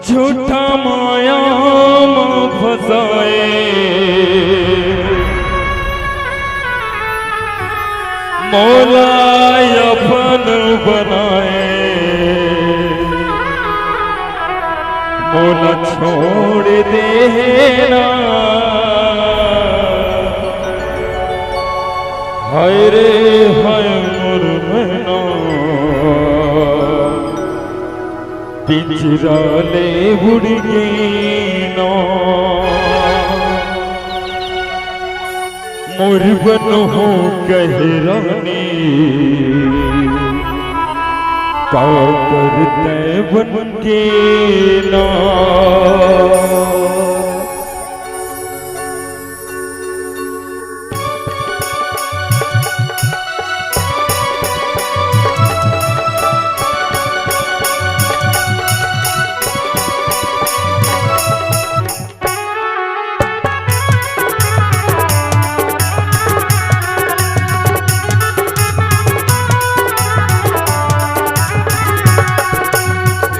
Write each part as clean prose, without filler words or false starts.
झूठा माया में फसाए मौला अपन बनाए मौला छोड़ देना हाय रे हाय मोर मना पिंजरा ले उड़ गई ना मोर बन हो कहरानी का करते बन के ना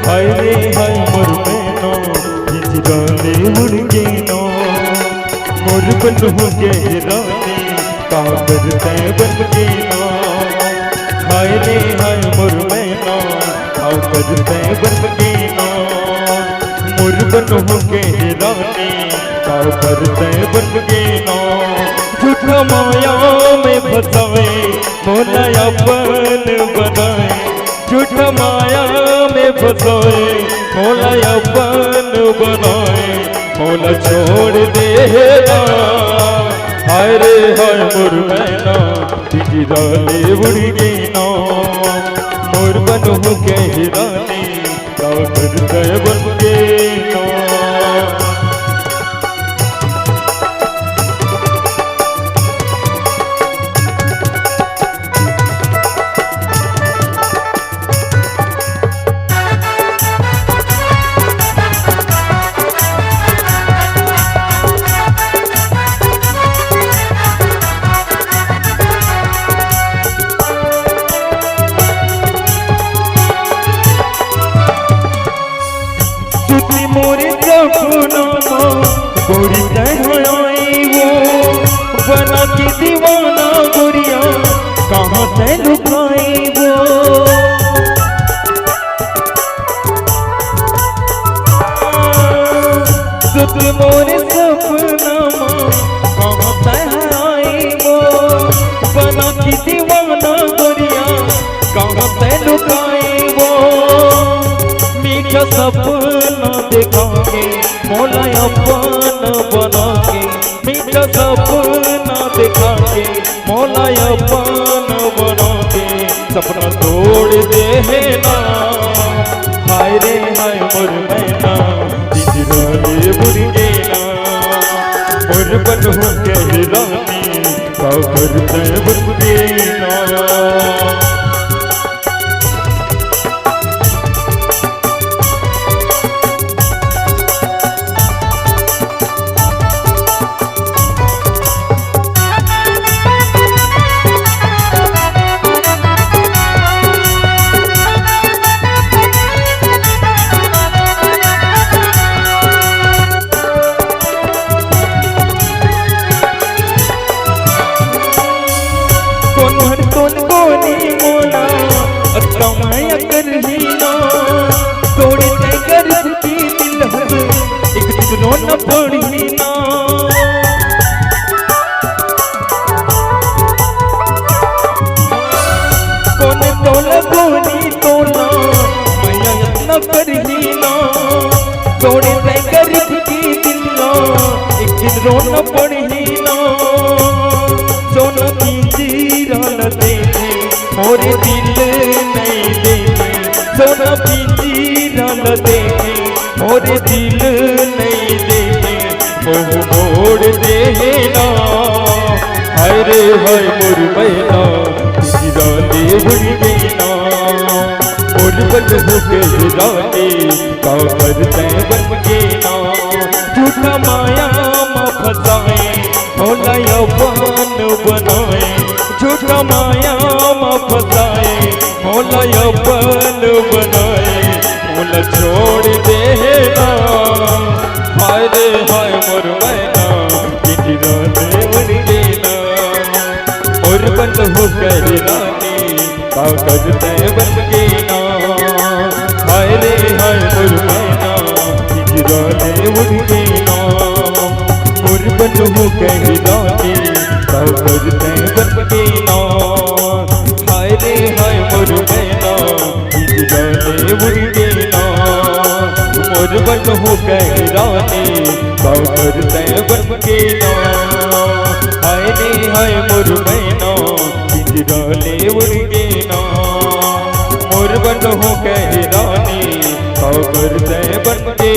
हाय रे हाय मोर मैनो पिंजरा ले उड़ गई नो मोर बन हो गहरानी का करते बन के नो हाय रे हाय मोर मैनो का करते बन के नो मोर बन हो गहरानी का करते बन के नो झूठा माया में फसाए मौला अपन बनाए झूठा माया में फसाए मौला अपन बनाए मौला छोड़ देना हाय रे हाय मोर मैना पिंजरा ले उड़ गई ना मोर बन हो कहरानी का करते बन के ना मोरे सपना गोरी तहई वो बना के दीवाना गोरिया कहाँ से लुकाई वो सुत मोरे सपना कहाँ तहई वो बना के दीवाना गोरिया कहाँ से लुकाई वो मीठा सपना देखा के मौला अपन बना के मीठा सपना देखा के मौला अपन बना के सपना तोड़ देना हाय रे हाय मोर मैना पिंजरा ले उड़ गई मोर बन हो कहरानी का करते बन गई ना माया कर ही ना तोड़े कर की दिल एक दिन न पड़ी ना कोने तोला कोनी तोला माया न कर ही ना तोड़े कर की दिल एक दिन न पड़ी ना सोना की जीरा न देखे मोरे दिल नहीं देखे सोना पिंजरा न देखे मोरे दिल नहीं देखे मोह मोड़ देना हाय रे हाय मोर मैना पिंजरा ले उड़ गई ना मोर बन हो कहरानी का करते बन के ना झूठा माया में फसाए मौला अपन बनाए झूठा माया में फसाए मौला अपन बनाए मौला छोड़ दे बन हो कर रानी का करते बन के ना। हाय रे हाय मोर मैना हिजराने उनके ना। मोर बन हो कर रानी का करते बन के ना। हाय रे हाय मोर मैना हिजराने उनके ना। मोर बन हो कर रानी का करते बन के ना। हाय रे हाय मोर मैना हिजराने उनके ना। मोर बन हो कर रानी का करते बन के